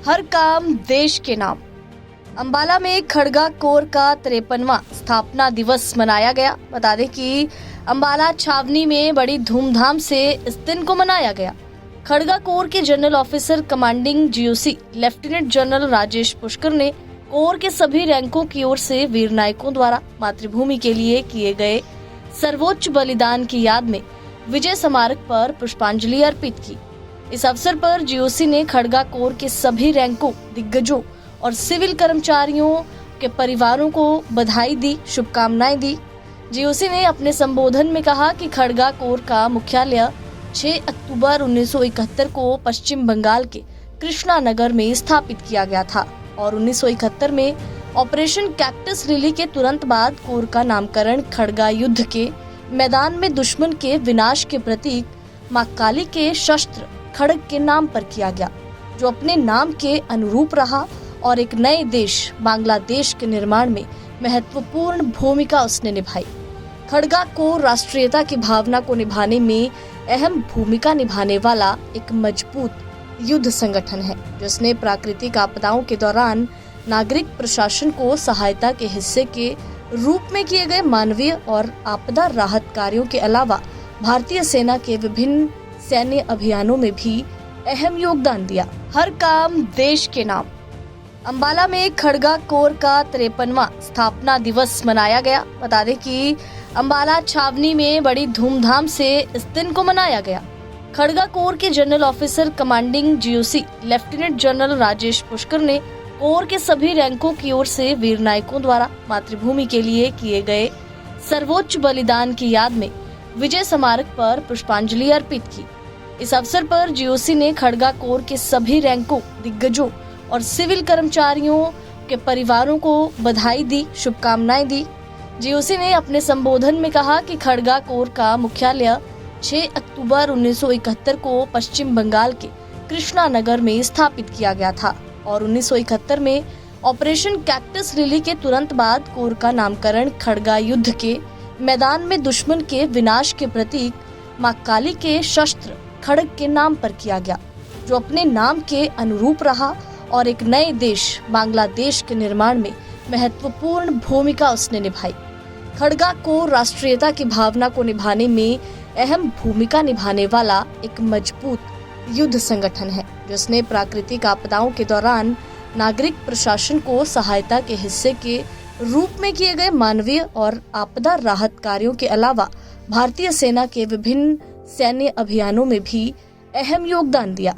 हर काम देश के नाम। अंबाला में खड़गा कोर का 53वां स्थापना दिवस मनाया गया। बता दें कि अंबाला छावनी में बड़ी धूमधाम से इस दिन को मनाया गया। खड़गा कोर के general officer commanding GOC lieutenant general Rajesh Pushkar ने कोर के सभी रैंकों की ओर से वीर नायकों द्वारा मातृभूमि के लिए किए गए सर्वोच्च बलिदान की याद में विजय स्मारक पर पुष्पांजलि अर्पित की। इस अवसर पर जीओसी ने खड़गा कोर के सभी रैंकों, दिग्गजों और सिविल कर्मचारियों के परिवारों को बधाई दी, शुभकामनाएं दी। जीओसी ने अपने संबोधन में कहा कि खड़गा कोर का मुख्यालय 6 अक्टूबर 1971 को पश्चिम बंगाल के कृष्णा नगर में स्थापित किया गया था और 1971 में ऑपरेशन कैक्टस लिली के तुरंत बाद कोर का नामकरण खड़गा युद्ध के मैदान में दुश्मन के विनाश के प्रतीक मां काली के शस्त्र खड़ग के नाम पर किया गया, जो अपने नाम के अनुरूप रहा और एक नए देश बांग्लादेश के निर्माण में महत्वपूर्ण भूमिका उसने निभाई। खड़गा कोर राष्ट्रीयता की भावना को निभाने में अहम भूमिका निभाने वाला एक मजबूत युद्ध संगठन है, जिसने प्राकृतिक आपदाओं के दौरान नागरिक प्रशासन को सहायता के हिस्से के रूप में किए गए मानवीय और आपदा राहत कार्यों के अलावा भारतीय सेना के विभिन्न सैन्य अभियानों में भी अहम योगदान दिया। हर काम देश के नाम। अंबाला में खड़गा कोर का 53वां स्थापना दिवस मनाया गया। बता दें कि अंबाला छावनी में बड़ी धूमधाम से इस दिन को मनाया गया। खड़गा कोर के general officer commanding GOC lieutenant general Rajesh Pushkar ने कोर के सभी रैंकों की ओर से वीर नायकों द्वारा मातृभूमि के लिए किए गए सर्वोच्च बलिदान की याद में विजय स्मारक पर पुष्पांजलि अर्पित की। इस अवसर पर जीओसी ने खड़गा कोर के सभी रैंकों, दिग्गजों और सिविल कर्मचारियों के परिवारों को बधाई दी, शुभकामनाएं दी। जीओसी ने अपने संबोधन में कहा कि खड़गा कोर का मुख्यालय 6 अक्टूबर 1971 को पश्चिम बंगाल के कृष्णा नगर में स्थापित किया गया था और 1971 में ऑपरेशन कैक्टस लिली के तुरंत बाद कोर का नामकरण खड़गा युद्ध के मैदान में दुश्मन के विनाश के प्रतीक मां काली के शस्त्र खड़ग के नाम पर किया गया, जो अपने नाम के अनुरूप रहा और एक नए देश बांग्लादेश के निर्माण में महत्वपूर्ण भूमिका उसने निभाई। खड़गा कोर राष्ट्रीयता की भावना को निभाने में अहम भूमिका निभाने वाला एक मजबूत युद्ध संगठन है, जिसने प्राकृतिक आपदाओं के दौरान नागरिक प्रशासन को सहायता के हिस्से के रूप में किए गए मानवीय और आपदा राहत कार्यों के अलावा भारतीय सेना के विभिन्न सैन्य अभियानों में भी अहम योगदान दिया।